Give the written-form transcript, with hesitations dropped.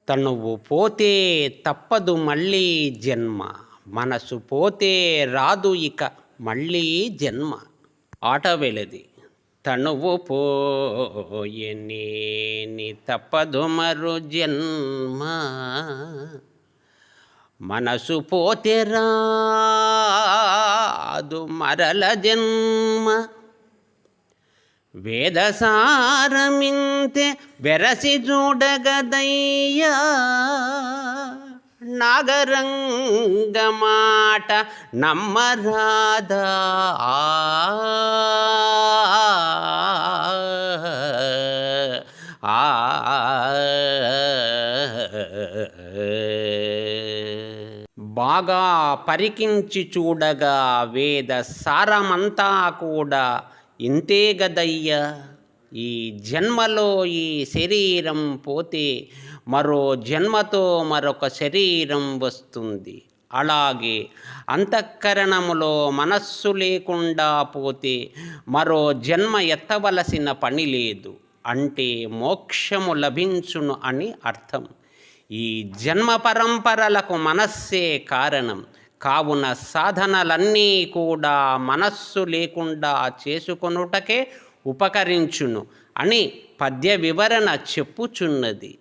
తనువు పోతే తప్పదు మళ్ళీ జన్మ, మనసు పోతే రాదు ఇక మళ్ళీ జన్మ. ఆట వెలది. తనువు పోయెనేని తప్పదు మరు జన్మ, మనసు పోతే రాదు మరల జన్మ. వేదసారమింతే వెరసి చూడగదయ్యా, నాగరంగమాట నమ్మరాదా. బాగా పరికించి చూడగా వేద సారమంతా కూడా ఇంతే గదయ్యా. ఈ జన్మలో ఈ శరీరం పోతే మరో జన్మతో మరొక శరీరం వస్తుంది. అలాగే అంతఃకరణములో మనస్సు లేకుండా పోతే మరో జన్మ ఎత్తవలసిన పని లేదు, అంటే మోక్షము లభించును అని అర్థం. ఈ జన్మ పరంపరలకు మనస్సే కారణం కావున సాధనలన్నీ కూడా మనస్సు లేకుండా చేసుకొనుటకే ఉపకరించును అని పద్య వివరణ చెప్పుచున్నది.